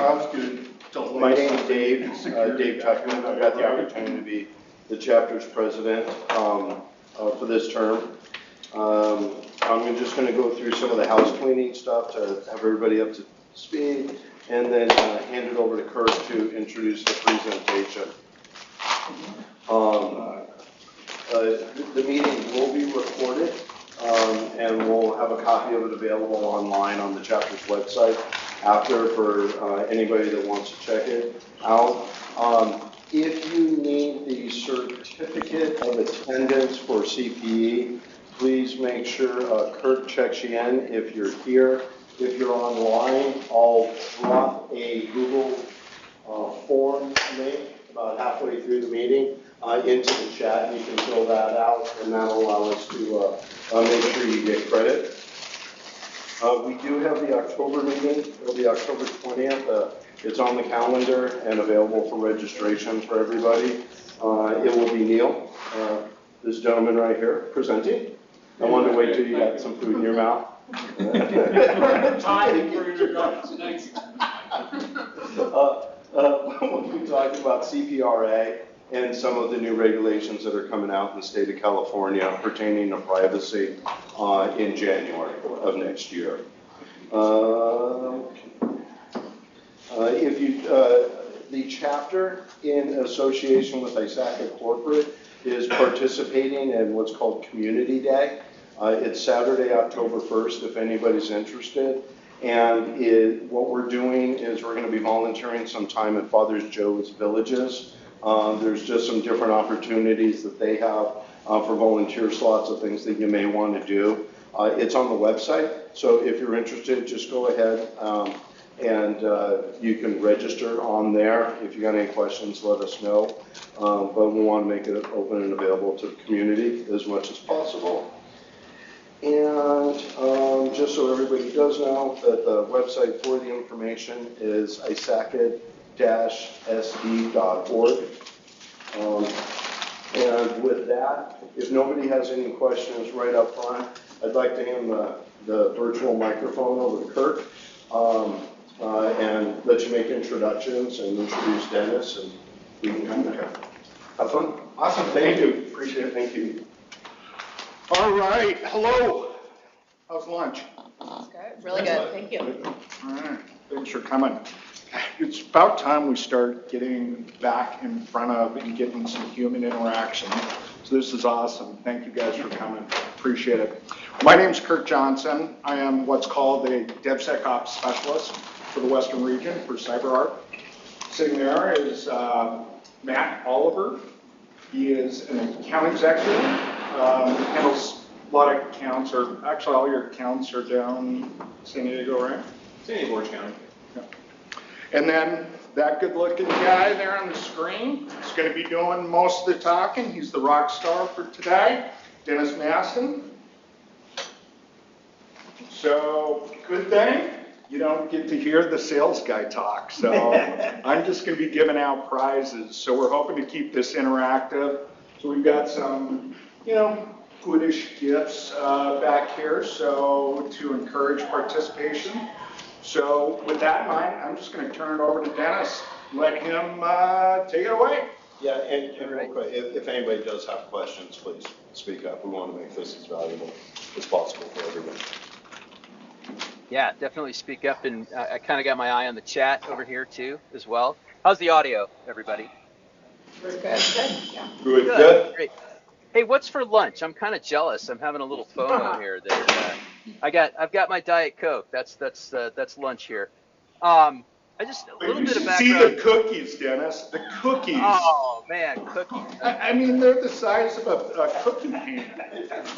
That's good. My name is Dave, Dave Tuckman. I've got the opportunity to be the chapter's president for this term. I'm just going to go through some of the house cleaning stuff to have everybody up to speed, and then hand it over to Kurt to introduce the presentation. The meeting will be recorded, and we'll have a copy of it available online on the chapter's website after for anybody that wants to check it out. If you need the certificate of attendance for CPE, please make sure Kurt checks you in if you're here. If you're online, I'll drop a Google form link about halfway through the meeting into the chat. You can fill that out, and that'll allow us to make sure you get credit. We do have the October meeting. It'll be October 20th. It's on the calendar and available for registration for everybody. It will be Neil, this gentleman right here, presenting. I wanted to wait till you got some food in your mouth. We'll be talking about CPRA and some of the new regulations that are coming out in the state of California pertaining to privacy in January of next year. The chapter in association with ISACA Corporate is participating in what's called Community Day. It's Saturday, October 1st, if anybody's interested. And what we're doing is we're going to be volunteering some time at Father Joe's Villages. There's just some different opportunities that they have for volunteer slots of things that you may want to do. It's on the website, so if you're interested, just go ahead and you can register on there. If you got any questions, let us know. But we want to make it open and available to the community as much as possible. And just so everybody does know that the website for the information is isaca-sd.org. And with that, if nobody has any questions right up front, I'd like to hand the virtual microphone over to Kurt and let you make introductions and introduce Dennis, and we can kind of have fun. Awesome. Thank you. Appreciate it. Thank you. All right. Hello. How's lunch? Good. Really good. Thank you. All right. Thanks for coming. It's about time we start getting back in front of and getting some human interaction. So this is awesome. Thank you guys for coming. Appreciate it. My name's Kurt Johnson. I am what's called a DevSecOps specialist for the Western region for CyberArk. Sitting there is Matt Oliver. He is an account executive. Handles a lot of accounts, or actually all your accounts are down San Diego, right? San Diego, Orange County. Yeah. And then that good-looking guy there on the screen is going to be doing most of the talking. He's the rock star for today, Dennis Maston. So, good thing you don't get to hear the sales guy talk. So I'm just going to be giving out prizes. So we're hoping to keep this interactive. So we've got some, goodish gifts back here, so to encourage participation. So with that in mind, I'm just going to turn it over to Dennis. Let him take it away. Yeah, and real quick, if anybody does have questions, please speak up. We want to make this as valuable as possible for everyone. Yeah, definitely speak up, and I kind of got my eye on the chat over here too, as well. How's the audio, everybody? Good. Good. Yeah. Good. Great. Hey, what's for lunch? I'm kind of jealous. I'm having a little FOMO here. That I've got my Diet Coke. That's lunch here. A little bit of background. See the cookies, Dennis. The cookies. Oh man, cookies. I mean, they're the size of a cookie pan.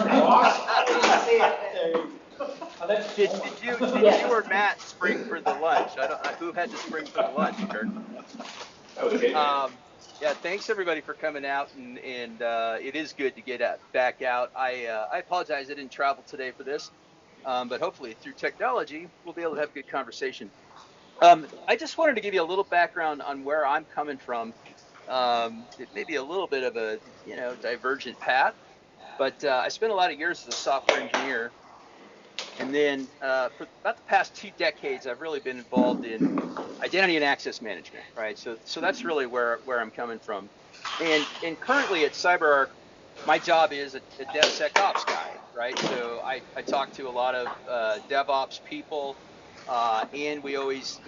Awesome. Did you or Matt spring for the lunch? Who had to spring for the lunch, Kurt? Okay. Yeah, thanks everybody for coming out, and it is good to get back out. I apologize I didn't travel today for this, but hopefully through technology we'll be able to have a good conversation. I just wanted to give you a little background on where I'm coming from. It may be a little bit of a divergent path, but I spent a lot of years as a software engineer And then for about the past 2 decades, I've really been involved in identity and access management, right? So that's really where I'm coming from. And currently at CyberArk, my job is a DevSecOps guy, right? So I talk to a lot of DevOps people, and we always,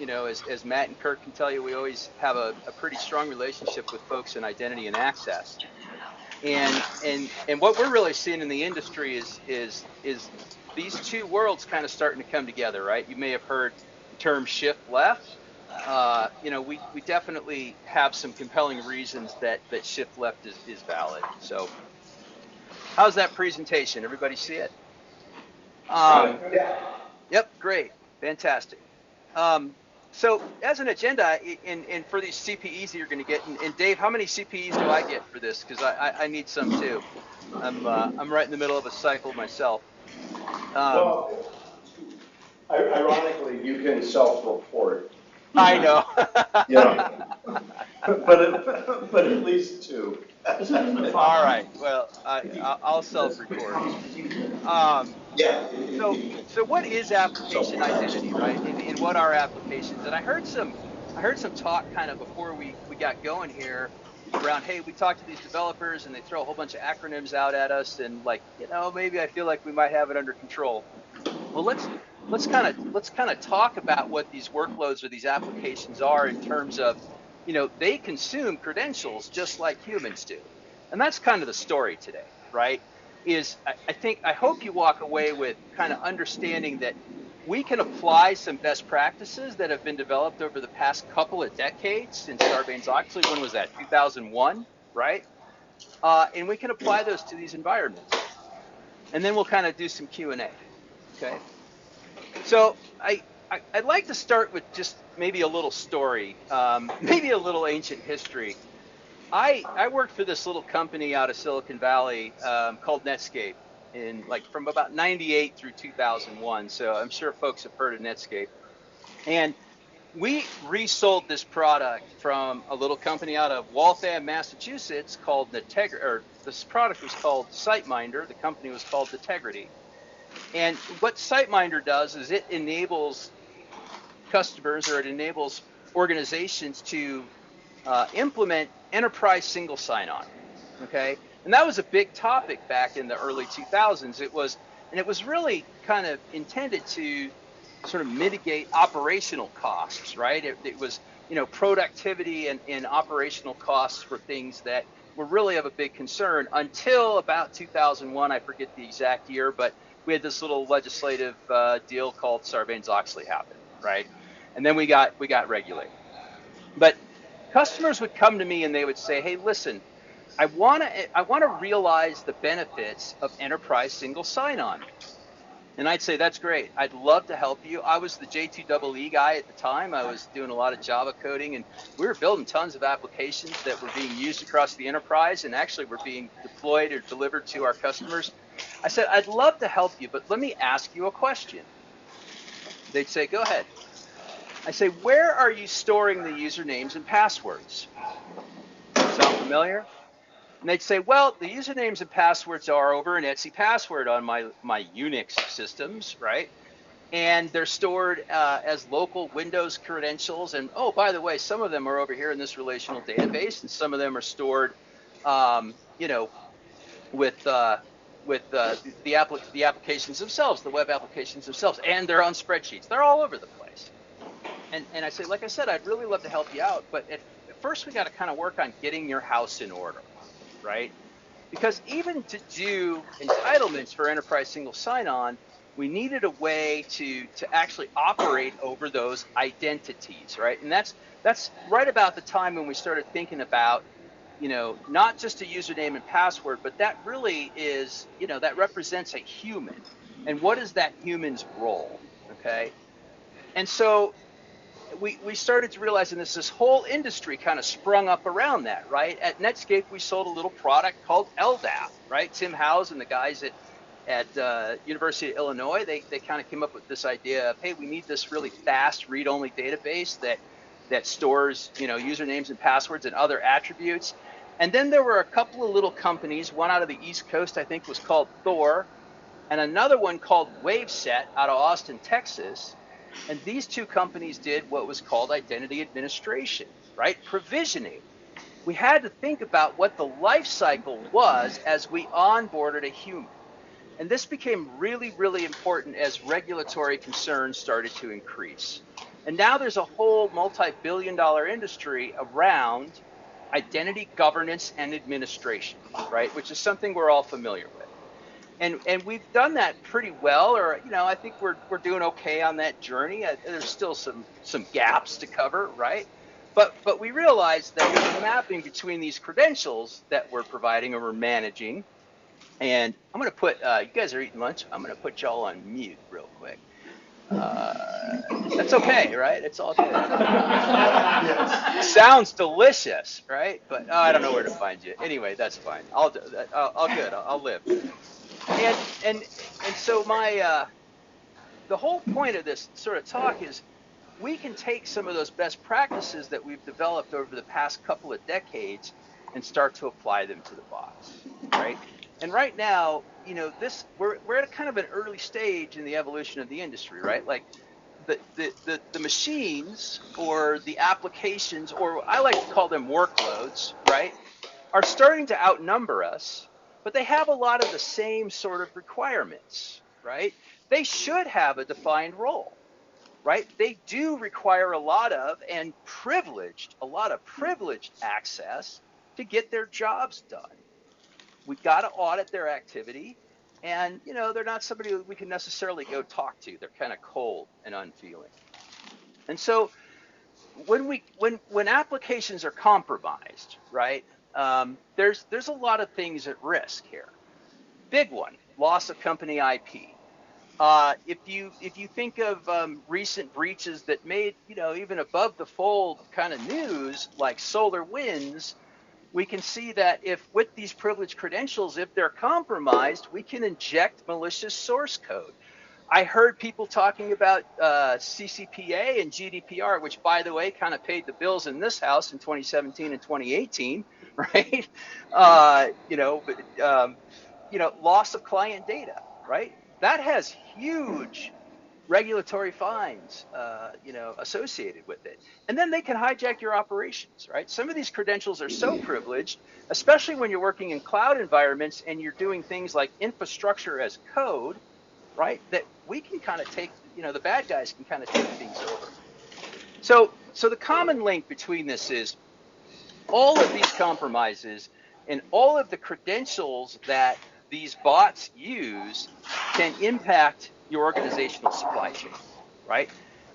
as Matt and Kirk can tell you, we always have a pretty strong relationship with folks in identity and access. And what we're really seeing in the industry is these two worlds kind of starting to come together, right? You may have heard the term shift left. We definitely have some compelling reasons that shift left is valid. So how's that presentation? Everybody see it? Yep, great, fantastic. So as an agenda, and for these CPEs that you're going to get, and Dave, how many CPEs do I get for this? Because I need some too. I'm right in the middle of a cycle myself. Well, ironically, you can self-report. I know. but at least two. All right. Well, I'll self-record. So what is application identity, right? And what are applications? And I heard some talk kind of before we got going here around, hey, we talk to these developers and they throw a whole bunch of acronyms out at us, and maybe I feel like we might have it under control. Well, let's kind of talk about what these workloads or these applications are in terms of, they consume credentials just like humans do. And that's kind of the story today, right? I hope you walk away with kind of understanding that we can apply some best practices that have been developed over the past couple of decades since Sarbanes-Oxley. When was that? 2001, right? And we can apply those to these environments. And then we'll kind of do some Q&A, okay? So I'd like to start with just maybe a little story, maybe a little ancient history. I worked for this little company out of Silicon Valley called Netscape from about 98 through 2001. So I'm sure folks have heard of Netscape. And we resold this product from a little company out of Waltham, Massachusetts called Integrity, or this product was called SiteMinder. The company was called Integrity. And what SiteMinder does is it enables customers, or it enables organizations to implement enterprise single sign-on, okay? And that was a big topic back in the early 2000s. It was really kind of intended to sort of mitigate operational costs, right? It was, productivity and operational costs were things that were really of a big concern until about 2001. I forget the exact year, but we had this little legislative deal called Sarbanes-Oxley happen, right? And then we got regulated. But customers would come to me and they would say, hey, listen, I want to realize the benefits of enterprise single sign-on. And I'd say, that's great. I'd love to help you. I was the J2EE guy at the time. I was doing a lot of Java coding, and we were building tons of applications that were being used across the enterprise and actually were being deployed or delivered to our customers. I said, I'd love to help you, but let me ask you a question. They'd say, go ahead. I say, where are you storing the usernames and passwords? Sound familiar? And they'd say, well, the usernames and passwords are over in Etsy Password on my Unix systems, right? And they're stored as local Windows credentials. And oh, by the way, some of them are over here in this relational database, and some of them are stored, with the applications themselves, the web applications themselves, and they're on spreadsheets. They're all over the place. And I say, like I said, I'd really love to help you out, but at first we got to kind of work on getting your house in order, right? Because even to do entitlements for enterprise single sign-on, we needed a way to actually operate over those identities, right? And that's right about the time when we started thinking about, not just a username and password, but that really is, that represents a human. And what is that human's role, okay? And so we started to realize, and this whole industry kind of sprung up around that, right? At Netscape, we sold a little product called LDAP, right? Tim Howes and the guys at University of Illinois, they kind of came up with this idea of, hey, we need this really fast read-only database that stores, usernames and passwords and other attributes. And then there were a couple of little companies, one out of the East Coast, I think was called Thor, and another one called Waveset out of Austin, Texas. And these two companies did what was called identity administration, right? Provisioning. We had to think about what the life cycle was as we onboarded a human. And this became really, really important as regulatory concerns started to increase. And now there's a whole multi-billion-dollar industry around identity governance and administration, right? Which is something we're all familiar with. And we've done that pretty well, or I think we're doing okay on that journey. There's still some gaps to cover, right? But we realize that there's a mapping between these credentials that we're providing or we're managing. And I'm going to put, you guys are eating lunch. I'm going to put y'all on mute real quick. That's okay, right? It's all good. Sounds delicious, right? But I don't know where to find you. Anyway, that's fine. I'll live. And so the whole point of this sort of talk is we can take some of those best practices that we've developed over the past couple of decades and start to apply them to the bots, right? And right now, we're at a kind of an early stage in the evolution of the industry, right? Like the machines or the applications, or I like to call them workloads, right, are starting to outnumber us, but they have a lot of the same sort of requirements, right? They should have a defined role, right? They do require a lot of privileged access to get their jobs done. We've got to audit their activity, and they're not somebody that we can necessarily go talk to. They're kind of cold and unfeeling. And so when applications are compromised, right, there's a lot of things at risk here. Big one, loss of company IP. If you think of recent breaches that made even above the fold kind of news, like SolarWinds, we can see that if with these privileged credentials, if they're compromised, we can inject malicious source code. I heard people talking about CCPA and GDPR, which, by the way, kind of paid the bills in this house in 2017 and 2018, right? Loss of client data, right? That has huge regulatory fines, associated with it. And then they can hijack your operations, right? Some of these credentials are so privileged, especially when you're working in cloud environments and you're doing things like infrastructure as code, right? That we can kind of take, the bad guys can kind of take things over. So the common link between this is all of these compromises and all of the credentials that these bots use can impact your organizational supply chain, right?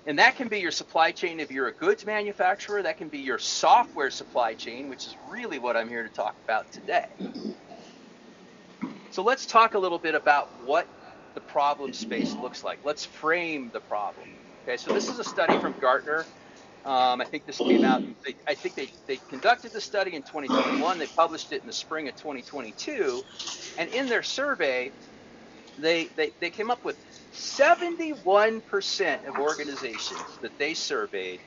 And that can be your supply chain if you're a goods manufacturer. That can be your software supply chain, which is really what I'm here to talk about today. So let's talk a little bit about what the problem space looks like. Let's frame the problem. Okay, so this is a study from Gartner. I think this came out, I think they conducted the study in 2021. They published it in the spring of 2022. And in their survey, they came up with 71% of organizations that they surveyed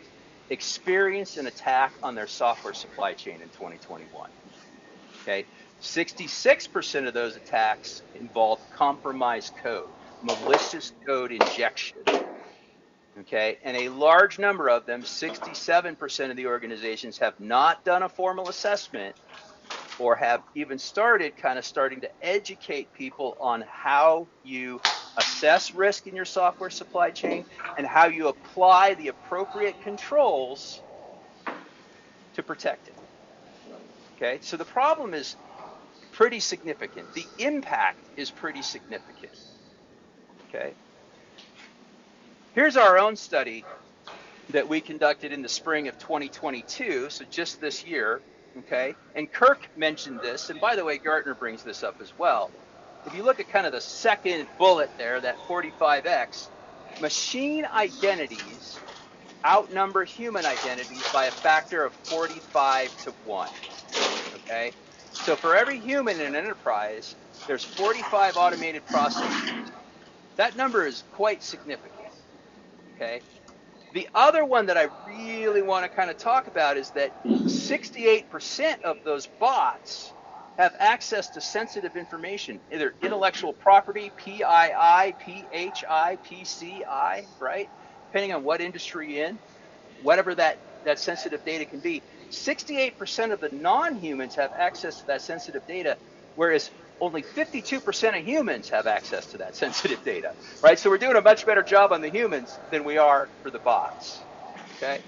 experienced an attack on their software supply chain in 2021. Okay, 66% of those attacks involved compromised code, malicious code injection. Okay, and a large number of them, 67% of the organizations, have not done a formal assessment or have even starting to educate people on how you assess risk in your software supply chain and how you apply the appropriate controls to protect it. Okay, so the problem is pretty significant. The impact is pretty significant. Okay. Here's our own study that we conducted in the spring of 2022, so just this year, okay? And Kirk mentioned this, and by the way, Gartner brings this up as well. If you look at kind of the second bullet there, that 45x, machine identities outnumber human identities by a factor of 45 to 1, okay? So for every human in an enterprise, there's 45 automated processes. That number is quite significant. Okay. The other one that I really want to kind of talk about is that 68% of those bots have access to sensitive information, either intellectual property, PII, PHI, PCI, right? Depending on what industry you're in, whatever that sensitive data can be. 68% of the non-humans have access to that sensitive data, whereas only 52% of humans have access to that sensitive data, right? So we're doing a much better job on the humans than we are for the bots, okay?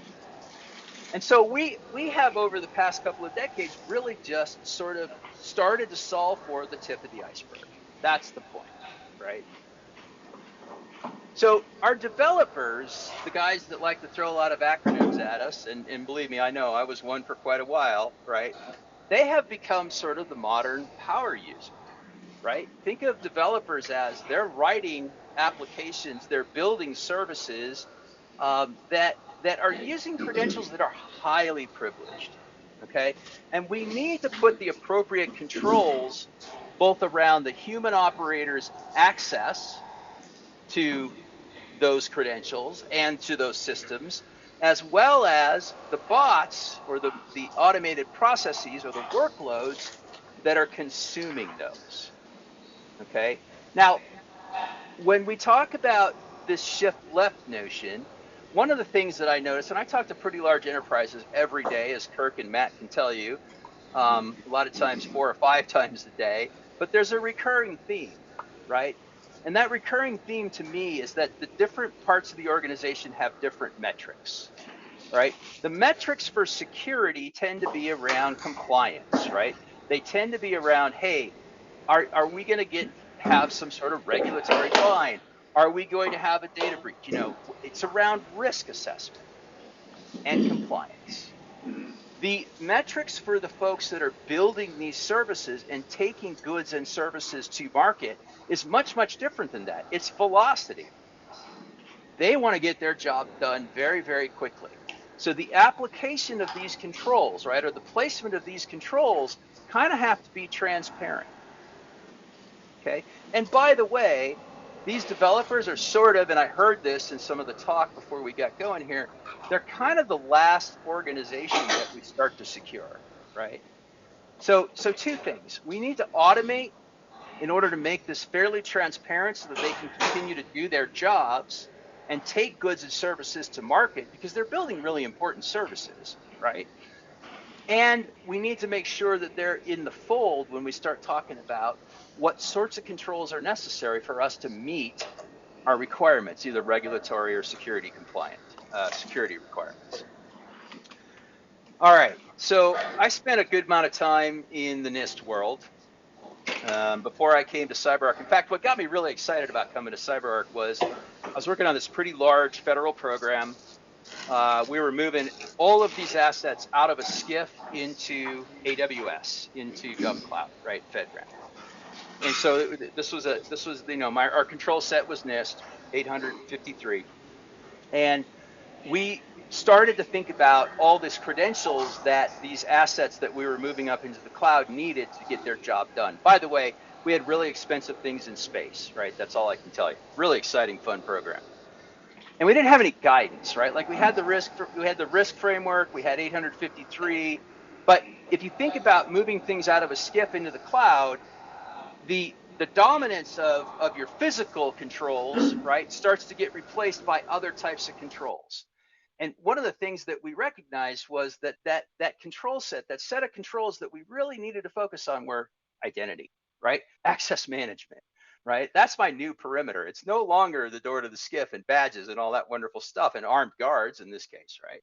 And so we have over the past couple of decades really just sort of started to solve for the tip of the iceberg. That's the point, right? So our developers, the guys that like to throw a lot of acronyms at us, and believe me, I know I was one for quite a while, right? They have become sort of the modern power user, right? Think of developers as they're writing applications, they're building services that are using credentials that are highly privileged, okay? And we need to put the appropriate controls both around the human operator's access to those credentials and to those systems, as well as the bots or the automated processes or the workloads that are consuming those, okay? Now, when we talk about this shift left notion, one of the things that I notice, and I talk to pretty large enterprises every day, as Kirk and Matt can tell you, a lot of times 4 or 5 times a day, but there's a recurring theme, right? And that recurring theme to me is that the different parts of the organization have different metrics, right? The metrics for security tend to be around compliance, right? They tend to be around, hey, are we going to have some sort of regulatory fine? Are we going to have a data breach? You know, it's around risk assessment and compliance. The metrics for the folks that are building these services and taking goods and services to market is much, much different than that. It's velocity. They want to get their job done very, very quickly. So the application of these controls, right, or the placement of these controls kind of have to be transparent. Okay. And by the way, these developers are sort of, and I heard this in some of the talk before we got going here, they're kind of the last organization that we start to secure, right? So 2 things. We need to automate in order to make this fairly transparent so that they can continue to do their jobs and take goods and services to market because they're building really important services, right? And we need to make sure that they're in the fold when we start talking about what sorts of controls are necessary for us to meet our requirements, either regulatory or security compliant, security requirements. All right, so I spent a good amount of time in the NIST world before I came to CyberArk. In fact, what got me really excited about coming to CyberArk was I was working on this pretty large federal program. We were moving all of these assets out of a SCIF into AWS, into GovCloud, right, FedRAMP. And so this was our control set was NIST 853, and we started to think about all these credentials that these assets that we were moving up into the cloud needed to get their job done. By the way, we had really expensive things in space, right? That's all I can tell you. Really exciting, fun program. And we didn't have any guidance, right? Like we had the risk framework, we had 853, but if you think about moving things out of a SCIF into the cloud, the dominance of your physical controls, right, starts to get replaced by other types of controls. And one of the things that we recognized was that control set, that set of controls that we really needed to focus on were identity, right? Access management, right? That's my new perimeter. It's no longer the door to the SCIF and badges and all that wonderful stuff and armed guards in this case, right?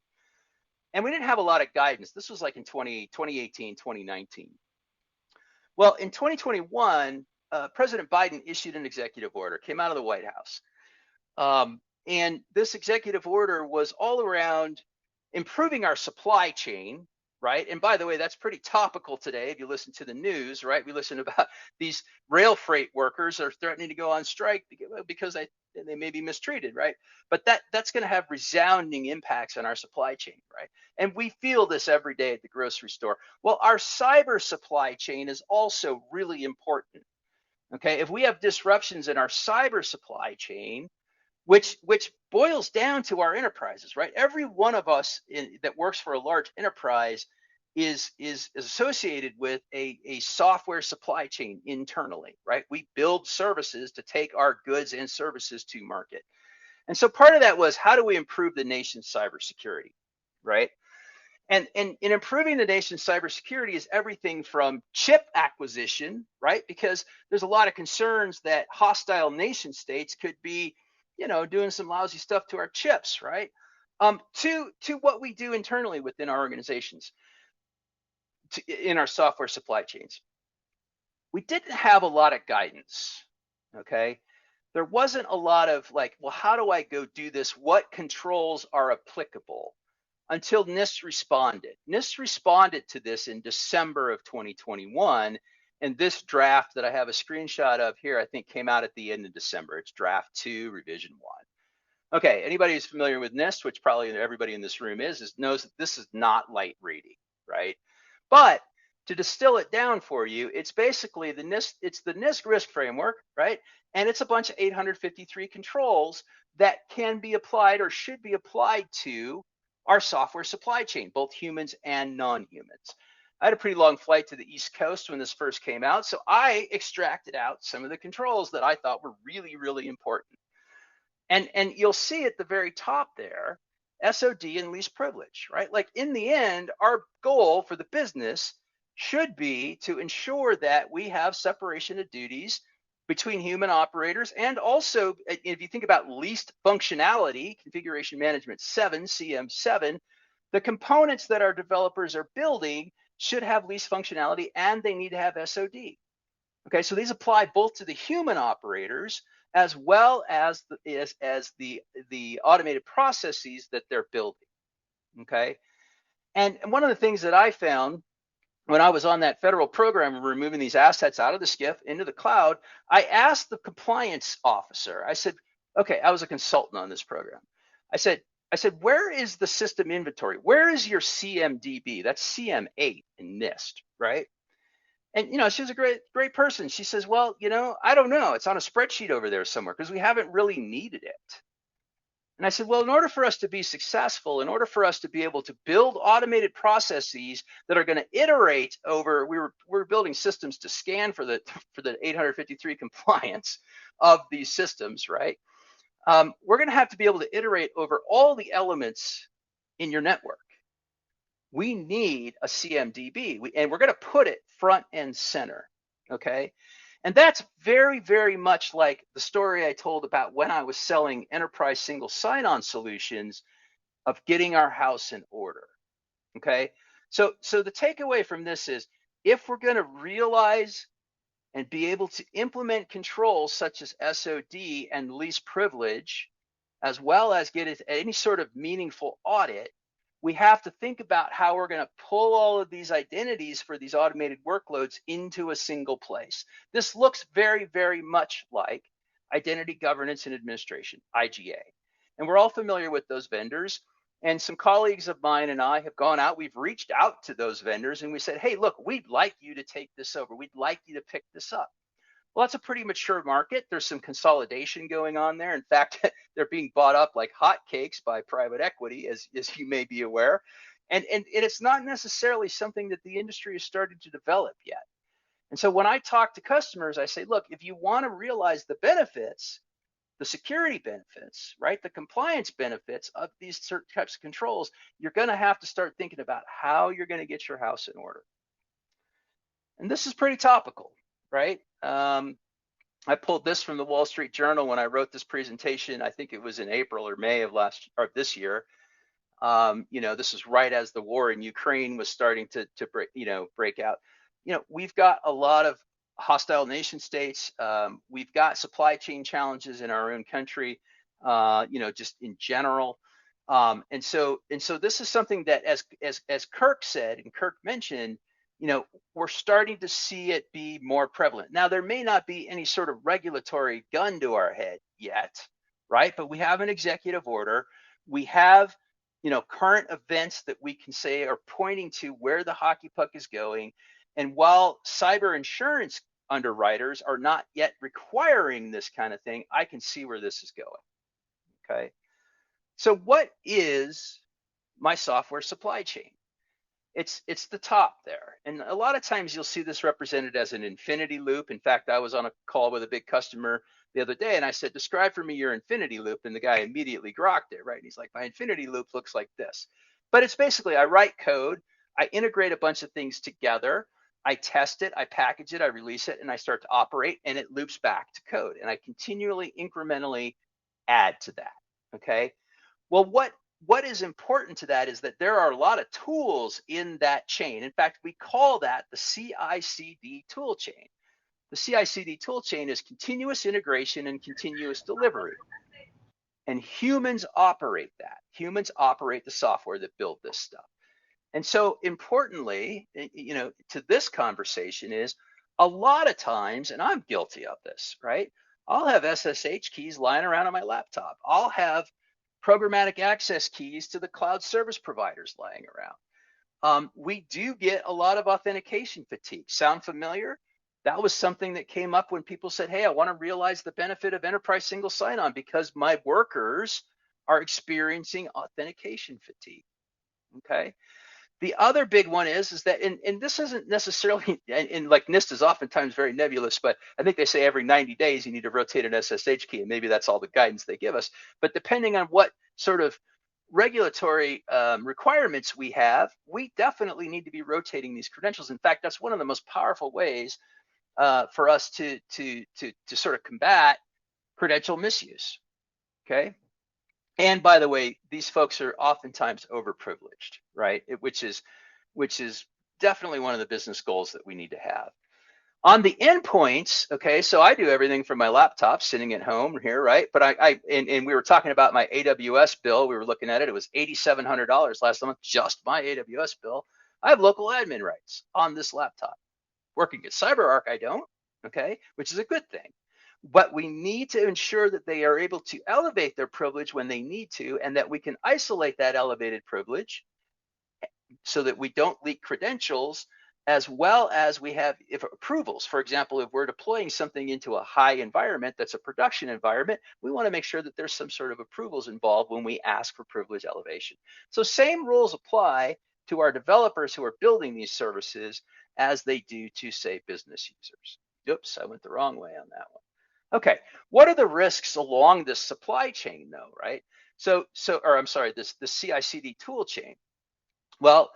And we didn't have a lot of guidance. This was like in 2018, 2019. Well, in 2021, President Biden issued an executive order, came out of the White House. And this executive order was all around improving our supply chain, right? And by the way, that's pretty topical today. If you listen to the news, right? We listen about these rail freight workers are threatening to go on strike because they may be mistreated, right? But that's going to have resounding impacts on our supply chain, right? And we feel this every day at the grocery store. Well, our cyber supply chain is also really important. Okay, if we have disruptions in our cyber supply chain, which boils down to our enterprises, right? Every one of us that works for a large enterprise is associated with a software supply chain internally, right? We build services to take our goods and services to market. And so part of that was, how do we improve the nation's cybersecurity, right? And in improving the nation's cybersecurity is everything from chip acquisition, right? Because there's a lot of concerns that hostile nation states could be, doing some lousy stuff to our chips, right? To what we do internally within our organizations, in our software supply chains. We didn't have a lot of guidance, okay? There wasn't a lot of like, well, how do I go do this? What controls are applicable? Until NIST responded. NIST responded to this in December of 2021, and this draft that I have a screenshot of here, I think came out at the end of December. It's draft 2, revision 1. Okay, anybody who's familiar with NIST, which probably everybody in this room knows that this is not light reading, right? But to distill it down for you, it's basically the NIST risk framework, right? And it's a bunch of 853 controls that can be applied or should be applied to our software supply chain, both humans and non-humans. I had a pretty long flight to the East Coast when this first came out, so I extracted out some of the controls that I thought were really, really important. And you'll see at the very top there, SOD and least privilege, right? Like in the end, our goal for the business should be to ensure that we have separation of duties between human operators, and also, if you think about least functionality, configuration management 7, CM7, the components that our developers are building should have least functionality, and they need to have SOD. Okay, so these apply both to the human operators as well as the automated processes that they're building. Okay, and one of the things that I found when I was on that federal program of removing these assets out of the SCIF into the cloud, I asked the compliance officer, I said, okay, I was a consultant on this program. I said, where is the system inventory? Where is your CMDB? That's CM8 in NIST, right? And, she was a great person. She says, well, I don't know. It's on a spreadsheet over there somewhere because we haven't really needed it. And I said, well, in order for us to be successful, in order for us to be able to build automated processes that are going to iterate over, we were building systems to scan for the 853 compliance of these systems, right? We're going to have to be able to iterate over all the elements in your network. We need a CMDB, and we're going to put it front and center, okay? And that's very, very much like the story I told about when I was selling enterprise single sign-on solutions of getting our house in order, okay? So the takeaway from this is, if we're going to realize and be able to implement controls such as SOD and least privilege, as well as get any sort of meaningful audit, we have to think about how we're going to pull all of these identities for these automated workloads into a single place. This looks very, very much like Identity Governance and Administration, IGA. And we're all familiar with those vendors. And some colleagues of mine and I have gone out, we've reached out to those vendors and we said, hey, look, we'd like you to take this over. We'd like you to pick this up. Well, that's a pretty mature market. There's some consolidation going on there. In fact, they're being bought up like hotcakes by private equity, as you may be aware. And it's not necessarily something that the industry has started to develop yet. And so when I talk to customers, I say, look, if you want to realize the benefits, the security benefits, right, the compliance benefits of these certain types of controls, you're going to have to start thinking about how you're going to get your house in order. And this is pretty topical, right? I pulled this from the Wall Street Journal when I wrote this presentation. I think it was in April or May of this year. This is right as the war in Ukraine was starting to break out. We've got a lot of hostile nation states. We've got supply chain challenges in our own country, just in general. And so this is something that, as Kirk said and Kirk mentioned, we're starting to see it be more prevalent. Now, there may not be any sort of regulatory gun to our head yet, right? But we have an executive order. We have, current events that we can say are pointing to where the hockey puck is going. And while cyber insurance underwriters are not yet requiring this kind of thing, I can see where this is going, okay? So what is my software supply chain? it's the top there. And a lot of times you'll see this represented as an infinity loop. In fact, I was on a call with a big customer the other day and I said, describe for me your infinity loop. And the guy immediately grokked it, right? And he's like, my infinity loop looks like this. But it's basically, I write code, I integrate a bunch of things together, I test it, I package it, I release it, and I start to operate, and it loops back to code. And I continually, incrementally add to that, okay? Well, what is important to that is that there are a lot of tools in that chain. In fact, we call that the CI/CD tool chain. The CI/CD tool chain is continuous integration and continuous delivery. And humans operate that. Humans operate the software that build this stuff. And so importantly, to this conversation is a lot of times, and I'm guilty of this, right? I'll have SSH keys lying around on my laptop. I'll have programmatic access keys to the cloud service providers lying around. We do get a lot of authentication fatigue. Sound familiar? That was something that came up when people said, hey, I want to realize the benefit of enterprise single sign-on because my workers are experiencing authentication fatigue, okay? The other big one is that, and this isn't necessarily, and like NIST is oftentimes very nebulous, but I think they say every 90 days you need to rotate an SSH key, and maybe that's all the guidance they give us. But depending on what sort of regulatory requirements we have, we definitely need to be rotating these credentials. In fact, that's one of the most powerful ways for us to sort of combat credential misuse, okay? And by the way, these folks are oftentimes overprivileged, right? Which is definitely one of the business goals that we need to have. On the endpoints, okay, so I do everything from my laptop sitting at home here, right? But and we were talking about my AWS bill. We were looking at it. It was $8,700 last month, just my AWS bill. I have local admin rights on this laptop. Working at CyberArk, I don't, okay, which is a good thing. But we need to ensure that they are able to elevate their privilege when they need to, and that we can isolate that elevated privilege so that we don't leak credentials, as well as we have if approvals. For example, if we're deploying something into a high environment that's a production environment, we want to make sure that there's some sort of approvals involved when we ask for privilege elevation. So same rules apply to our developers who are building these services as they do to, say, business users. Oops, I went the wrong way on that one. Okay, what are the risks along this supply chain though, right? The CI/CD tool chain. Well,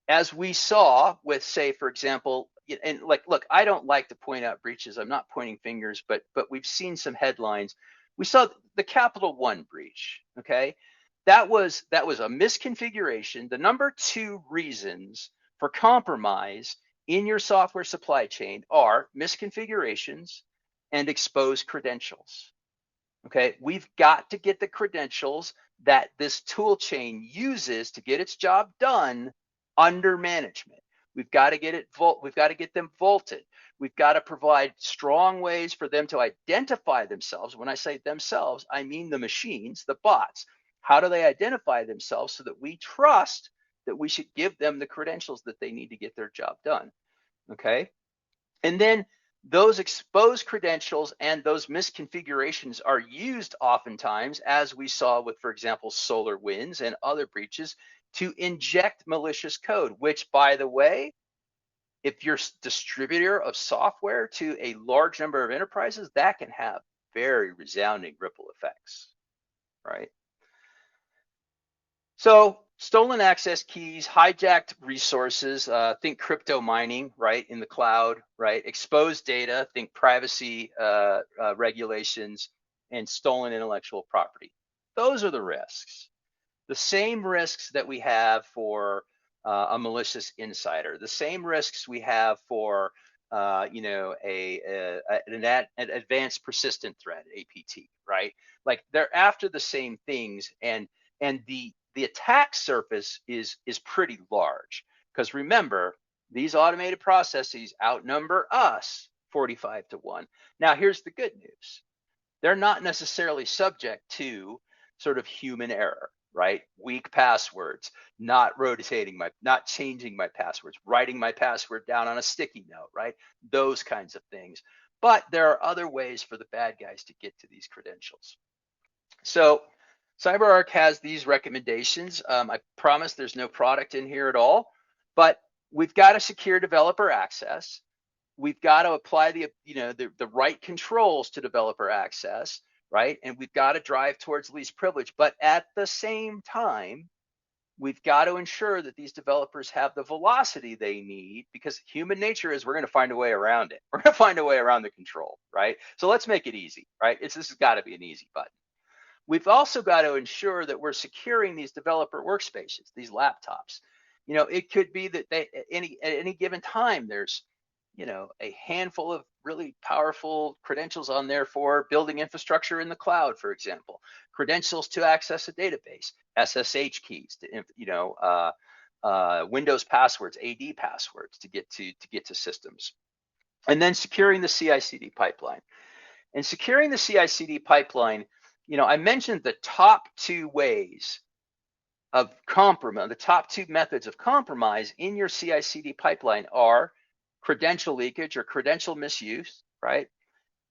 as we saw with, say, for example, and look, I don't like to point out breaches. I'm not pointing fingers, but we've seen some headlines. We saw the Capital One breach, okay? That was a misconfiguration. The number 2 reasons for compromise in your software supply chain are misconfigurations and exposed credentials. Okay, we've got to get the credentials that this tool chain uses to get its job done under management. We've got to get them vaulted. We've got to provide strong ways for them to identify themselves. When I say themselves, I mean the machines, the bots. How do they identify themselves so that we trust that we should give them the credentials that they need to get their job done? Okay, and then those exposed credentials and those misconfigurations are used oftentimes, as we saw with, for example, SolarWinds and other breaches, to inject malicious code, which, by the way, if you're a distributor of software to a large number of enterprises, that can have very resounding ripple effects, right? So stolen access keys, hijacked resources, think crypto mining, right, in the cloud, right? Exposed data, think privacy regulations, and stolen intellectual property. Those are the risks. The same risks that we have for a malicious insider, the same risks we have for an advanced persistent threat, APT, right? Like they're after the same things, and the attack surface is pretty large, because remember, these automated processes outnumber us 45-1. Now, here's the good news. They're not necessarily subject to sort of human error, right? Weak passwords, not changing my passwords, writing my password down on a sticky note, right? Those kinds of things. But there are other ways for the bad guys to get to these credentials. So CyberArk has these recommendations. I promise there's no product in here at all. But we've got to secure developer access. We've got to apply the right controls to developer access, right? And we've got to drive towards least privilege. But at the same time, we've got to ensure that these developers have the velocity they need, because human nature is we're going to find a way around it. We're going to find a way around the control, right? So let's make it easy, right? This has got to be an easy button. We've also got to ensure that we're securing these developer workspaces, these laptops. It could be that at any given time, there's, a handful of really powerful credentials on there for building infrastructure in the cloud, for example, credentials to access a database, SSH keys, Windows passwords, AD passwords to get to systems, and then securing the CI/CD pipeline. And securing the CI/CD pipeline, I mentioned the top two ways of compromise, the top two methods of compromise in your CI/CD pipeline are credential leakage or credential misuse, right?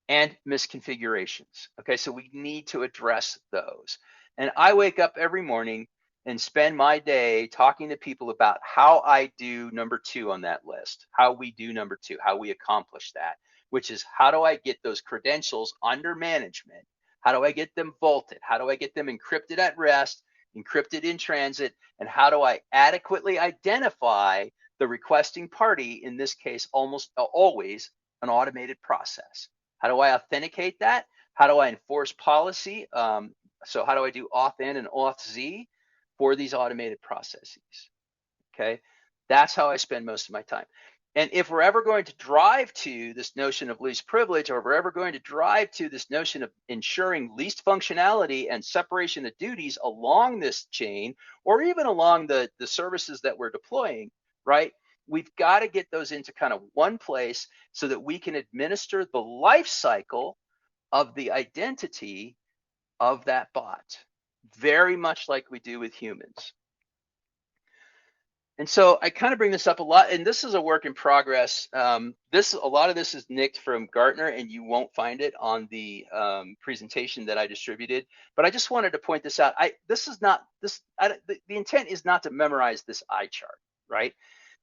And misconfigurations. Okay, so we need to address those. And I wake up every morning and spend my day talking to people about how I do number two on that list, how we do number two, how we accomplish that, which is how do I get those credentials under management? How do I get them vaulted? How do I get them encrypted at rest, encrypted in transit? And how do I adequately identify the requesting party, in this case, almost always an automated process? How do I authenticate that? How do I enforce policy? So how do I do auth in and auth z for these automated processes? Okay, that's how I spend most of my time. And if we're ever going to drive to this notion of least privilege, or if we're ever going to drive to this notion of ensuring least functionality and separation of duties along this chain, or even along the services that we're deploying, right? We've got to get those into kind of one place so that we can administer the life cycle of the identity of that bot, very much like we do with humans. And so I kind of bring this up a lot, and this is a work in progress. A lot of this is nicked from Gartner, and you won't find it on the presentation that I distributed. But I just wanted to point this out. The intent is not to memorize this eye chart, right?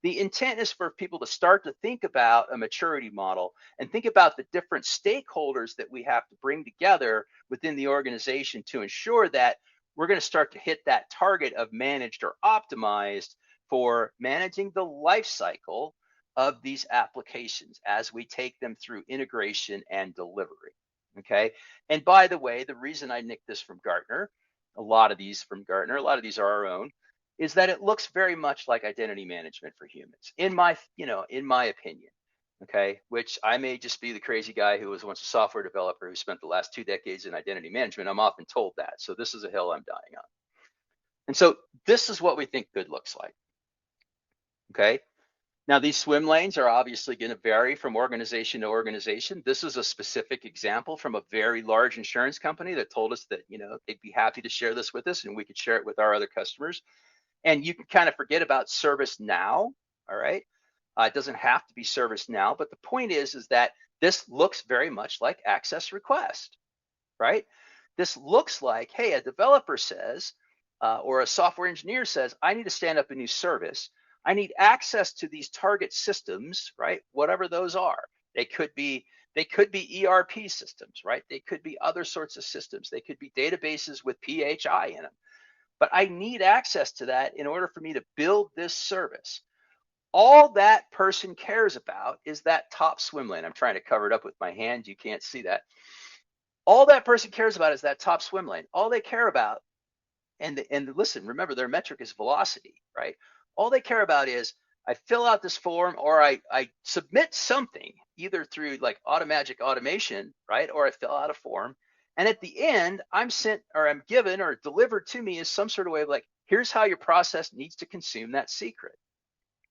The intent is for people to start to think about a maturity model and think about the different stakeholders that we have to bring together within the organization to ensure that we're going to start to hit that target of managed or optimized for managing the life cycle of these applications as we take them through integration and delivery. Okay. And by the way, the reason I nicked this from Gartner, a lot of these are our own, is that it looks very much like identity management for humans, in my opinion. Okay, which I may just be the crazy guy who was once a software developer who spent the last 2 decades in identity management. I'm often told that. So this is a hill I'm dying on. And so this is what we think good looks like. Okay. Now, these swim lanes are obviously going to vary from organization to organization. This is a specific example from a very large insurance company that told us that, they'd be happy to share this with us and we could share it with our other customers. And you can kind of forget about ServiceNow, all right? It doesn't have to be ServiceNow, but the point is that this looks very much like access request, right? This looks like, hey, a developer says, or a software engineer says, I need to stand up a new service. I need access to these target systems, right? Whatever those are. They could be ERP systems, right? They could be other sorts of systems. They could be databases with PHI in them. But I need access to that in order for me to build this service. All that person cares about is that top swim lane. I'm trying to cover it up with my hand. You can't see that. All that person cares about is that top swim lane. All they care about, and listen, remember, their metric is velocity, right? All they care about is I fill out this form, or I submit something either through like automatic automation, right? Or I fill out a form. And at the end, I'm sent, or I'm given, or delivered to me as some sort of way of like, here's how your process needs to consume that secret.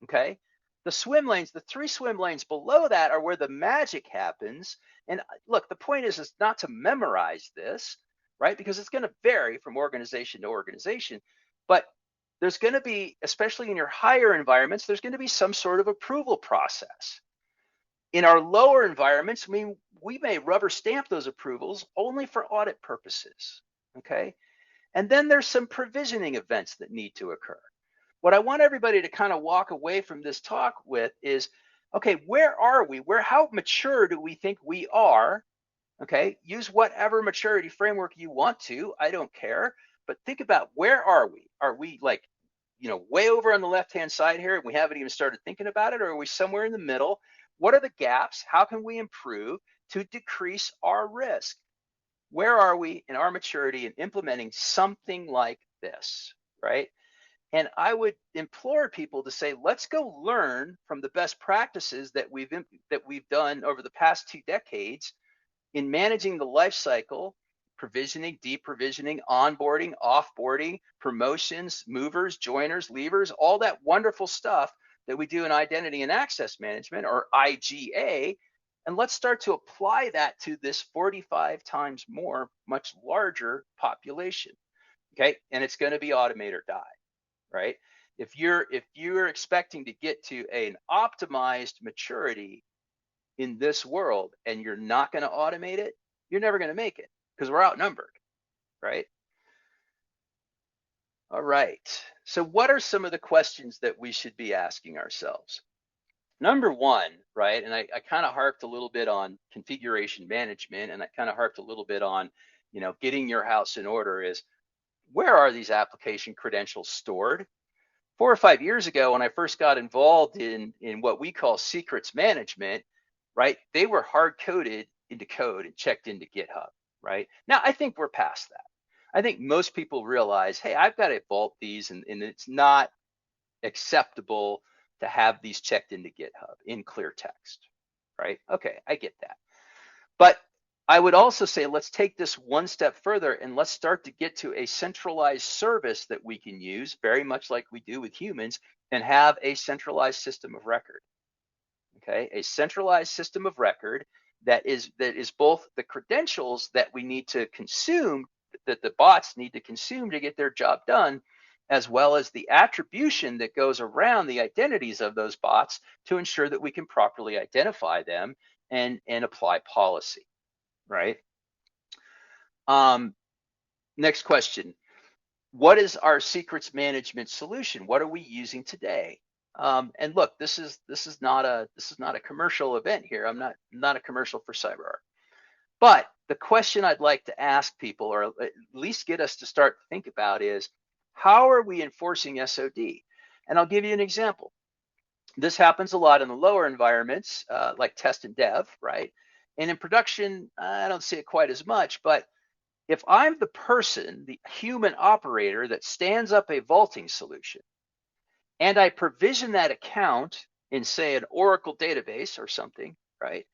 Okay. The swim lanes, the 3 swim lanes below that are where the magic happens. And look, the point is not to memorize this, right? Because it's going to vary from organization to organization. But there's going to be, especially in your higher environments, there's going to be some sort of approval process. In our lower environments, we may rubber stamp those approvals only for audit purposes, okay? And then there's some provisioning events that need to occur. what I want everybody to kind of walk away from this talk with is, okay, where are we? How mature do we think we are? Okay, use whatever maturity framework you want to, I don't care, but think about, where are we? Are we like, way over on the left-hand side here and we haven't even started thinking about it? Or are we somewhere in the middle? What are the gaps? How can we improve to decrease our risk? Where are we in our maturity in implementing something like this, right? And I would implore people to say, let's go learn from the best practices that we've done over the past 2 decades in managing the life cycle, provisioning, deprovisioning, onboarding, offboarding, promotions, movers, joiners, leavers, all that wonderful stuff that we do in identity and access management, or IGA. And let's start to apply that to this 45 times more, much larger population. Okay. And it's going to be automate or die, right? If you're expecting to get to an optimized maturity in this world and you're not going to automate it, you're never going to make it, because we're outnumbered, right? All right. So what are some of the questions that we should be asking ourselves? Number one, right, and I kind of harped a little bit on configuration management, and I kind of harped a little bit on, getting your house in order, is, where are these application credentials stored? 4 or 5 years ago, when I first got involved in what we call secrets management, right, they were hard coded into code and checked into GitHub, right? Now, I think we're past that. I think most people realize, hey, I've got to vault these, and it's not acceptable to have these checked into GitHub in clear text, right? Okay, I get that. But I would also say, let's take this one step further and let's start to get to a centralized service that we can use, very much like we do with humans, and have a centralized system of record. Okay, a centralized system of record that is both the credentials that we need to consume, that the bots need to consume to get their job done, as well as the attribution that goes around the identities of those bots to ensure that we can properly identify them and apply policy, right? Next question. What is our secrets management solution? What are we using today? And look, this is not a commercial event here. I'm not a commercial for CyberArk. But the question I'd like to ask people, or at least get us to start to think about, is, how are we enforcing SOD? And I'll give you an example. This happens a lot in the lower environments, like test and dev, right? And in production, I don't see it quite as much, but if I'm the person, the human operator that stands up a vaulting solution, and I provision that account in, say, an Oracle database or something, right?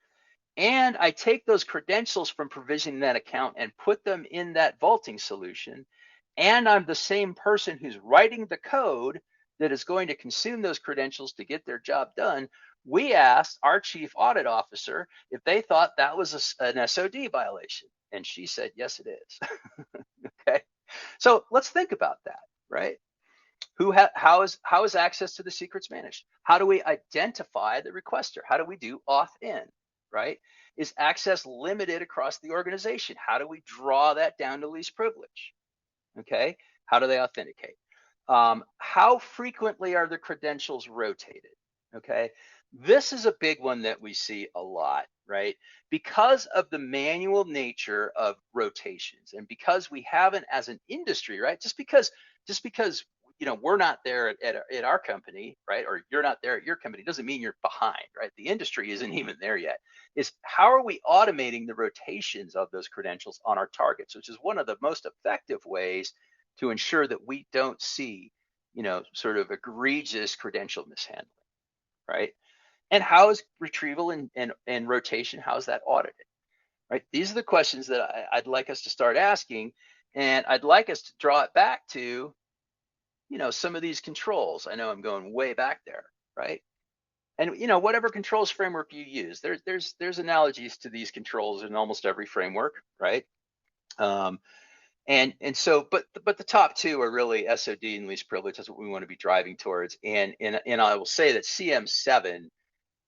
And I take those credentials from provisioning that account and put them in that vaulting solution, and I'm the same person who's writing the code that is going to consume those credentials to get their job done, we asked our chief audit officer if they thought that was an SOD violation. And she said, yes, it is. Okay. So let's think about that, right? How is access to the secrets managed? How do we identify the requester? How do we do auth in, right? Is access limited across the organization? How do we draw that down to least privilege? Okay. How do they authenticate? How frequently are the credentials rotated? Okay. This is a big one that we see a lot, right? Because of the manual nature of rotations, and because we haven't, as an industry, right? Just because we're not there at our company, right? Or you're not there at your company doesn't mean you're behind, right? The industry isn't even there yet. Is how are we automating the rotations of those credentials on our targets, which is one of the most effective ways to ensure that we don't see, sort of egregious credential mishandling, right? And how is retrieval and rotation, how is that audited, right? These are the questions that I'd like us to start asking, and I'd like us to draw it back to, some of these controls. I know I'm going way back there, right? And whatever controls framework you use, there's analogies to these controls in almost every framework, right? And so, but the top two are really SOD and least privilege. That's what we want to be driving towards. And I will say that CM7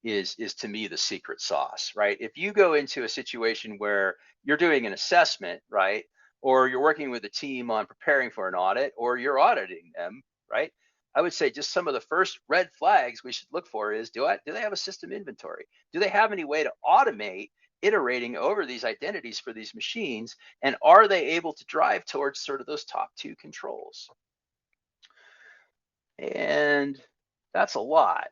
is to me the secret sauce, right? If you go into a situation where you're doing an assessment, right, or you're working with a team on preparing for an audit, or you're auditing them, right, I would say just some of the first red flags we should look for is, do they have a system inventory? Do they have any way to automate iterating over these identities for these machines? And are they able to drive towards sort of those top two controls? And that's a lot.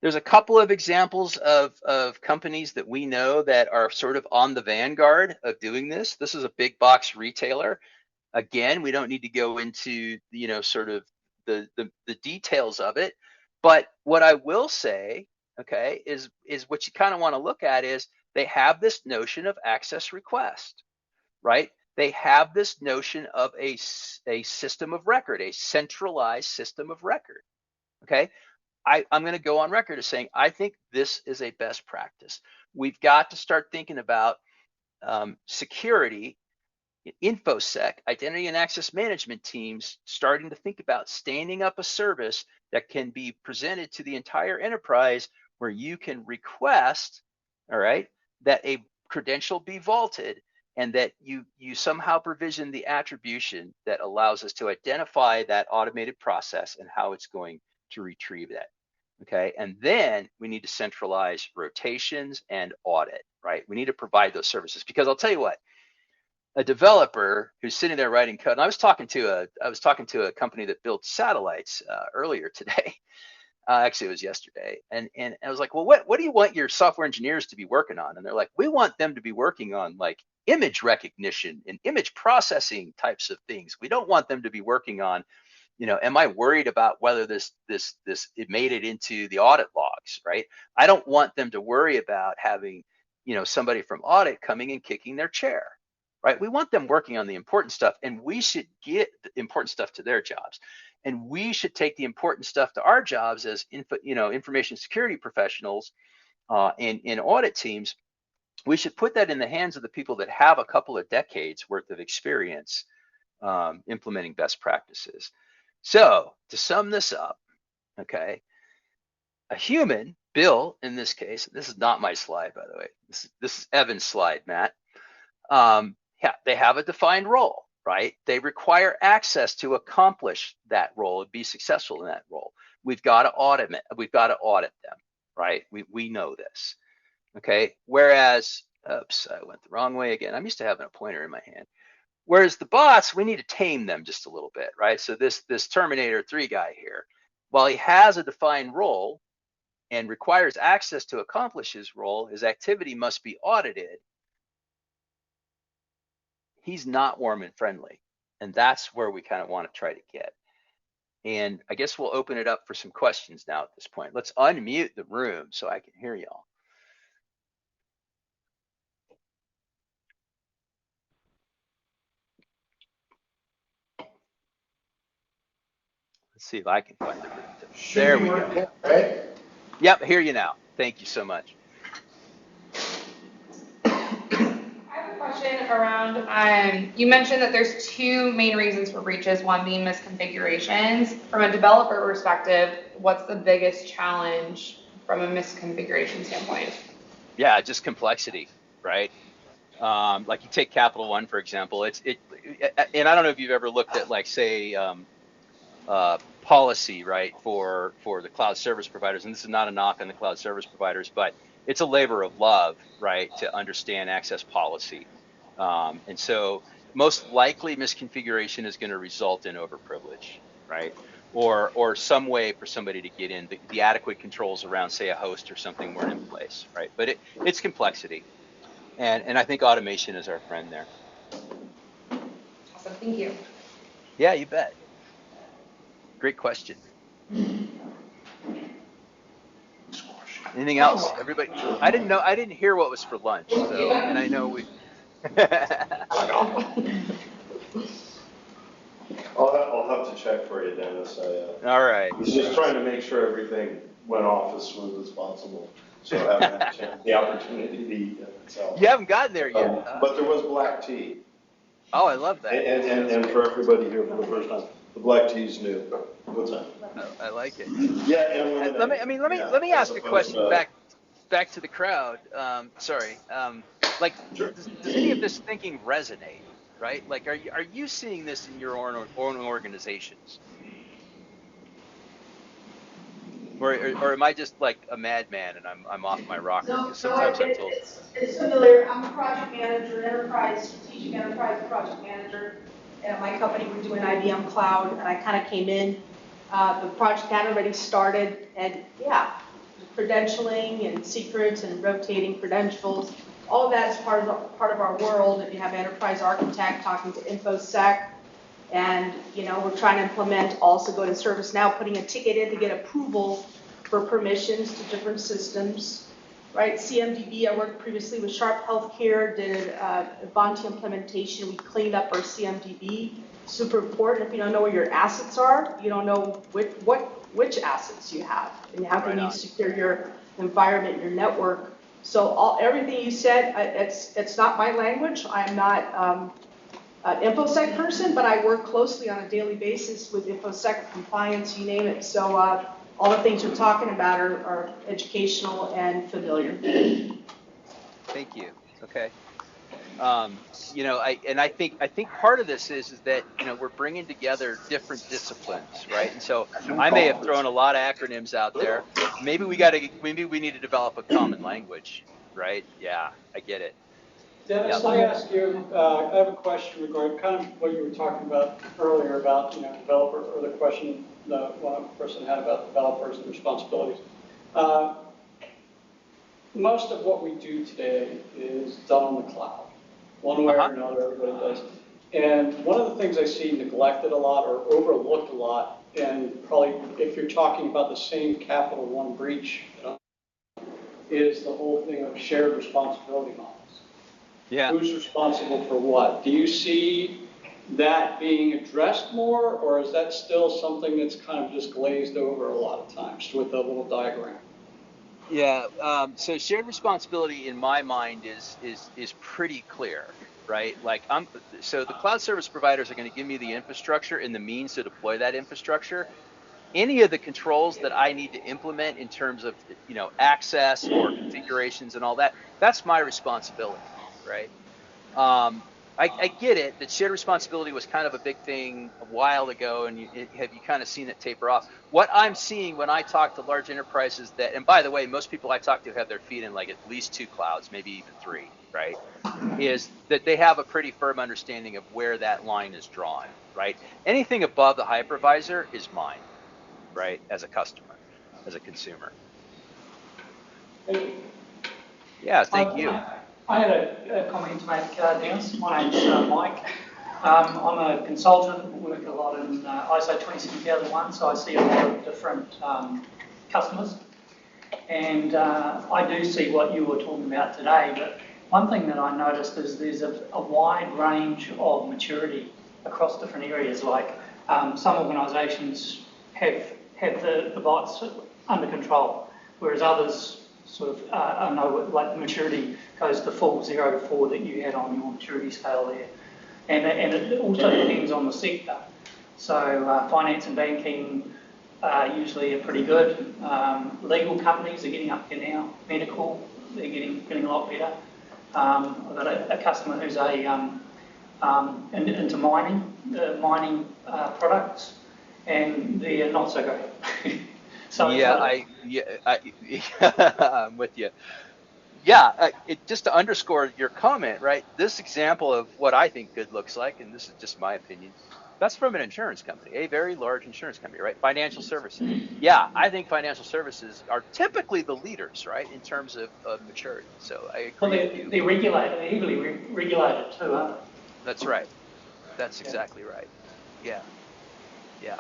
There's a couple of examples of companies that we know that are sort of on the vanguard of doing this. This is a big box retailer. Again, we don't need to go into, sort of the details of it. But what I will say, okay, is what you kind of want to look at is they have this notion of access request, right? They have this notion of a system of record, a centralized system of record, okay? I'm going to go on record as saying I think this is a best practice. We've got to start thinking about security, InfoSec, identity and access management teams starting to think about standing up a service that can be presented to the entire enterprise where you can request, all right, that a credential be vaulted and that you somehow provision the attribution that allows us to identify that automated process and how it's going to retrieve that. Okay, and then we need to centralize rotations and audit, right? We need to provide those services because I'll tell you what, a developer who's sitting there writing code, and I was talking to a company that builds satellites earlier today. Actually, it was yesterday, and I was like, well, what do you want your software engineers to be working on? And they're like, we want them to be working on like image recognition and image processing types of things. We don't want them to be working on, am I worried about whether this it made it into the audit logs, right? I don't want them to worry about having, somebody from audit coming and kicking their chair, right? We want them working on the important stuff, and we should get the important stuff to their jobs, and we should take the important stuff to our jobs as information security professionals in audit teams. We should put that in the hands of the people that have a couple of decades worth of experience implementing best practices. So to sum this up, okay, a human, Bill, in this case, this is not my slide, by the way. This is Evan's slide, Matt. Yeah, they have a defined role, right? They require access to accomplish that role and be successful in that role. We've got to audit them, right? We know this, okay? Whereas, oops, I went the wrong way again. I'm used to having a pointer in my hand. Whereas the bots, we need to tame them just a little bit, right? So this Terminator 3 guy here, while he has a defined role and requires access to accomplish his role, his activity must be audited. He's not warm and friendly. And that's where we kind of want to try to get. And I guess we'll open it up for some questions now at this point. Let's unmute the room so I can hear y'all. Let's see if I can find the room. There we go. Right? Yep, hear you now. Thank you so much. I have a question around, you mentioned that there's two main reasons for breaches, one being misconfigurations. From a developer perspective, what's the biggest challenge from a misconfiguration standpoint? Yeah, just complexity, right? Like you take Capital One, for example, and I don't know if you've ever looked at like, say, policy, right, for the cloud service providers, and this is not a knock on the cloud service providers, but it's a labor of love, right, to understand access policy. And so most likely misconfiguration is going to result in overprivilege, right? Or some way for somebody to get in, the adequate controls around, say, a host or something weren't in place, right? But it's complexity. And I think automation is our friend there. Awesome, thank you. Yeah, you bet. Great question. Anything else? Everybody, I didn't hear what was for lunch, so, and I know we. I'll have to check for you, Dennis. All right. I was just trying to make sure everything went off as smooth as possible. So I haven't had a chance, the opportunity to eat itself. You haven't gotten there yet. But there was black tea. Oh, I love that. And for everybody here for the first time, the black tea is new. What's that? I like it. Yeah, and let me ask a question back to the crowd. Sorry. Sure. Does any of this thinking resonate? Right? Like, are you seeing this in your own organizations? or am I just like a madman and I'm off my rocker? No, Because sometimes I'm told. it's familiar. I'm a project manager, strategic enterprise project manager. And at my company, we're doing IBM Cloud, and I kind of came in. The project had already started, and yeah, credentialing and secrets and rotating credentials, all of that is part of our world. And you have enterprise architect talking to InfoSec, and we're trying to implement, also go to ServiceNow, putting a ticket in to get approval for permissions to different systems, right? CMDB, I worked previously with Sharp Healthcare, did a Avanti implementation. We cleaned up our CMDB. Super important. If you don't know where your assets are, you don't know which assets you have, and how can you secure your environment, your network. So everything you said, it's not my language. I'm not an InfoSec person, but I work closely on a daily basis with InfoSec compliance, you name it. So all the things you're talking about are educational and familiar. Thank you. Okay. I think part of this is that we're bringing together different disciplines, right? And so I may have thrown a lot of acronyms out there. Maybe we need to develop a common language, right? Yeah, I get it. Dennis, I ask you, I have a question regarding kind of what you were talking about earlier about, developer, or the question one person had about developers and responsibilities. Most of what we do today is done on the cloud. One way or another, everybody does. And one of the things I see neglected a lot or overlooked a lot, and probably if you're talking about the same Capital One breach, is the whole thing of shared responsibility models. Yeah. Who's responsible for what? Do you see that being addressed more, or is that still something that's kind of just glazed over a lot of times with a little diagram? Yeah. So shared responsibility in my mind is pretty clear, right? Like so the cloud service providers are going to give me the infrastructure and the means to deploy that infrastructure. Any of the controls that I need to implement in terms of access or configurations and all that, that's my responsibility. Right. I get it that shared responsibility was kind of a big thing a while ago, and have you kind of seen it taper off? What I'm seeing when I talk to large enterprises and by the way, most people I talk to have their feet in like at least 2 clouds, maybe even 3, right? Is that they have a pretty firm understanding of where that line is drawn, right? Anything above the hypervisor is mine, right? As a customer, as a consumer. Yeah, thank you. I had a comment to make, Dennis. My name's Mike. I'm a consultant, work a lot in ISO 27001, so I see a lot of different customers. And I do see what you were talking about today, but one thing that I noticed is there's a wide range of maturity across different areas. Like some organisations have the bots under control, whereas others sort of know like the maturity goes to full 0 to 4 that you had on your maturity scale there. And it also depends on the sector. So finance and banking usually are pretty good. Legal companies are getting up there now. Medical, they're getting a lot better. I've got a customer who's into mining products, and they're not so great. So I'm with you. Yeah, just to underscore your comment, right? This example of what I think good looks like, and this is just my opinion, that's from an insurance company, a very large insurance company, right? Financial services. Yeah, I think financial services are typically the leaders, right, in terms of maturity. So I agree. Well, they're regulated, they're heavily regulated too, aren't they? That's right. That's exactly right. Yeah. Yeah.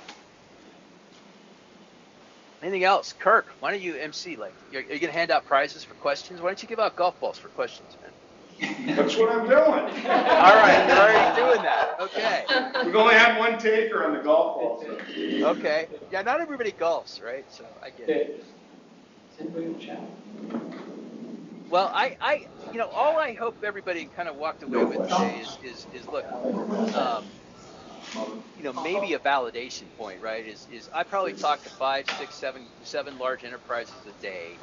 Anything else? Kirk, why don't you MC? Like, are you going to hand out prizes for questions? Why don't you give out golf balls for questions, man? That's what I'm doing. All right, you're already doing that. Okay. We've only had one taker on the golf ball. So. Okay. Yeah, not everybody golfs, right? So I get it. Well, all I hope everybody kind of walked away with today is look, maybe a validation point, right? Is I probably talk to 5, 6, 7 large enterprises a day,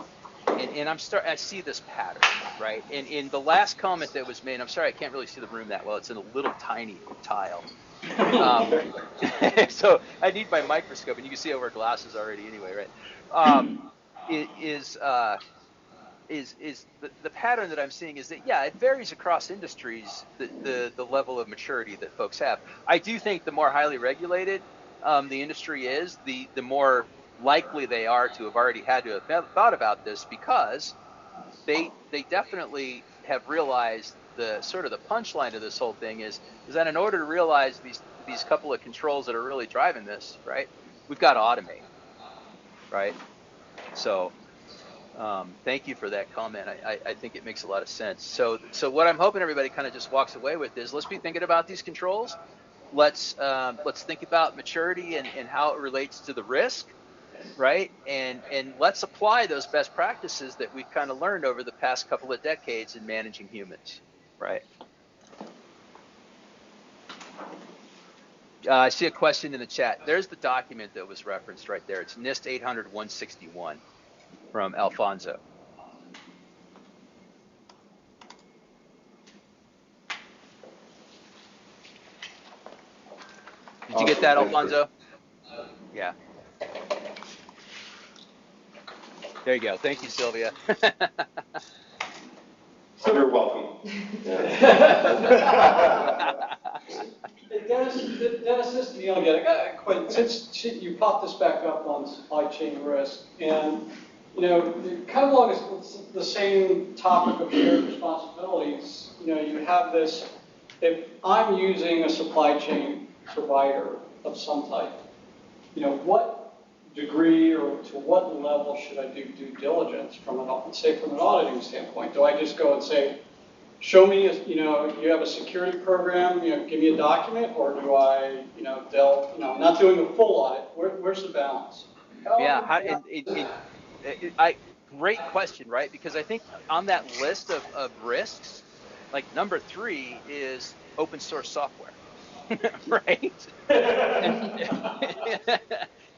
and I see this pattern, right? And in the last comment that was made, I'm sorry, I can't really see the room that well. It's in a little tiny tile. So I need my microscope, and you can see over glasses already anyway, right? Is the pattern that I'm seeing is that, yeah, it varies across industries, the level of maturity that folks have. I do think the more highly regulated the industry is, the more likely they are to have already had to have thought about this, because they definitely have realized the sort of the punchline of this whole thing is that in order to realize these couple of controls that are really driving this, right, we've got to automate, right? So thank you for that comment. I think it makes a lot of sense. So what I'm hoping everybody kind of just walks away with is, let's be thinking about these controls. Let's think about maturity and how it relates to the risk, right? And let's apply those best practices that we've kind of learned over the past couple of decades in managing humans, right? I see a question in the chat. There's the document that was referenced right there. It's NIST 800-161 from Alfonso. Did you get that, Alfonso? Yeah. There you go. Thank you, Sylvia. You're welcome. Dennis, this is Neil again. Since you popped this back up on supply chain risk, and kind of along the same topic of shared responsibilities, you have this, if I'm using a supply chain provider of some type, what degree or to what level should I do due diligence from an auditing standpoint? Do I just go and say, show me, you have a security program, give me a document, or do I, delve, I'm not doing a full audit. Where's the balance? Yeah, great question, right? Because I think on that list of risks, like number 3 is open source software, right?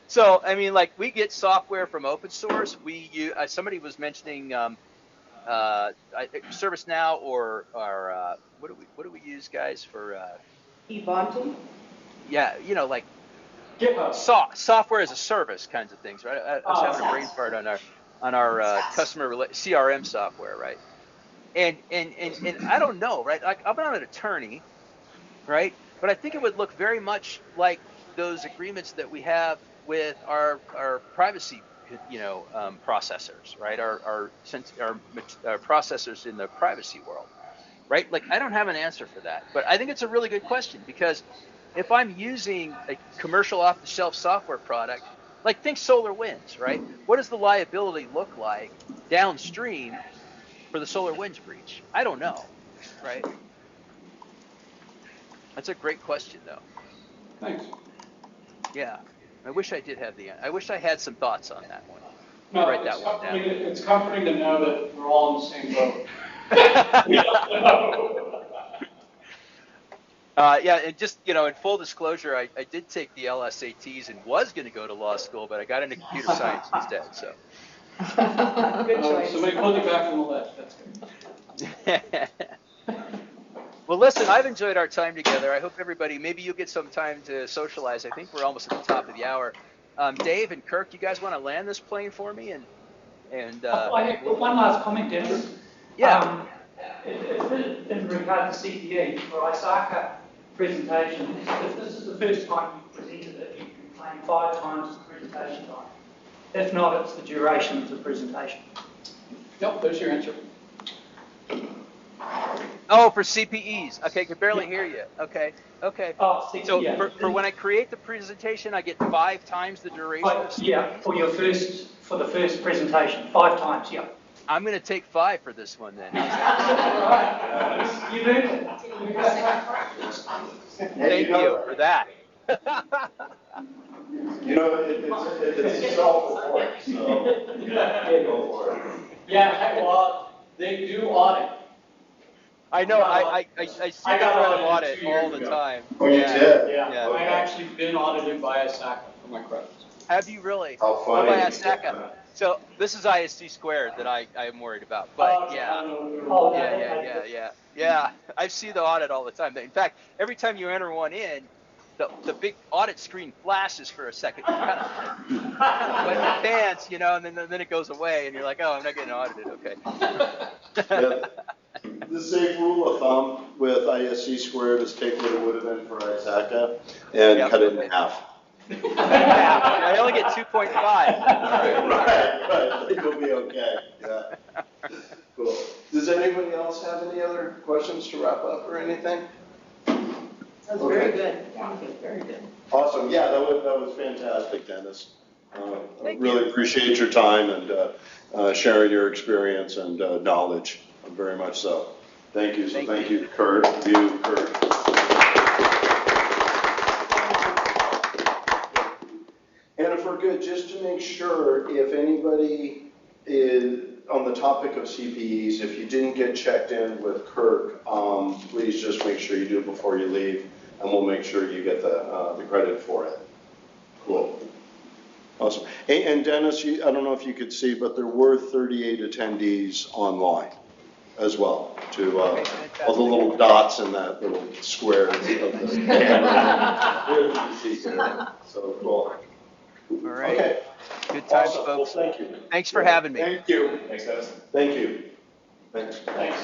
So, I mean, like, we get software from open source. We use, somebody was mentioning ServiceNow or what do we use, guys, for Ubuntu? yeah, like GitHub. Software as a service kinds of things, right? I was having a brain fart on our customer CRM software, right? And I don't know, right? Like, I'm not an attorney, right? But I think it would look very much like those agreements that we have with our privacy, processors, right? Our processors in the privacy world, right? Like, I don't have an answer for that, but I think it's a really good question, because if I'm using a commercial off-the-shelf software product, like, think SolarWinds, right? What does the liability look like downstream for the SolarWinds breach? I don't know, right? That's a great question, though. Thanks. Yeah, I wish I did have I wish I had some thoughts on that one. No, Write that one down. It's comforting to know that we're all in the same boat. We don't know. Yeah, and just, in full disclosure, I did take the LSATs and was going to go to law school, but I got into computer science instead, so. Good choice. Somebody pulled you back from the list. That's good. Well, listen, I've enjoyed our time together. I hope everybody, maybe you'll get some time to socialize. I think we're almost at the top of the hour. Dave and Kirk, you guys want to land this plane for me? I have one last comment, Dennis. Yeah. In regard to CPE, for ISACA presentation, if this is the first time you've presented it, you can claim 5 times the presentation time. If not, it's the duration of the presentation. Yep, there's your answer. Oh, for CPEs. Okay, I can barely hear you. Okay. Oh, So yeah. for when I create the presentation, I get 5 times the duration of CPEs? Yeah, for the first presentation, 5 times, yeah. I'm going to take 5 for this one then. Right. You earned it. Thank you for that. It's self-report, so go for it. Yeah, well, they do audit. I know. I see the threat of audit 2 years all the ago. time. Oh, you did? Yeah, Yeah. I've actually been audited by ISACA for my credits. Have you really? How What funny. about ISACA? So this is ISC squared that I am worried about. But yeah, Oh, yeah. I see the audit all the time. In fact, every time you enter one in, the big audit screen flashes for a second. You kind of wet your pants, you know, and then it goes away, and you're like, oh, I'm not getting audited. Okay. Yeah. The safe rule of thumb with ISC squared is take what it would have been for ISACA and Yep. cut it in half. I only get 2.5. Right. You'll be okay. Yeah. Cool. Does anybody else have any other questions to wrap up or anything? That's very good. Very good. Awesome. Yeah, that was fantastic, Dennis. Thank Really you. appreciate your time and sharing your experience and knowledge. Very much so. Thank you. So thank you, Kurt. Kurt. And if we're good, just to make sure, if anybody is on the topic of CPEs, if you didn't get checked in with Kirk, please just make sure you do it before you leave, and we'll make sure you get the credit for it. Cool. Awesome. And Dennis, I don't know if you could see, but there were 38 attendees online as well, to all the little dots in that little square of the So cool. All right. Okay. Good times, Awesome. folks. Well, thank you. Thanks for having me. Thank you. Thank you. Thanks. Thanks.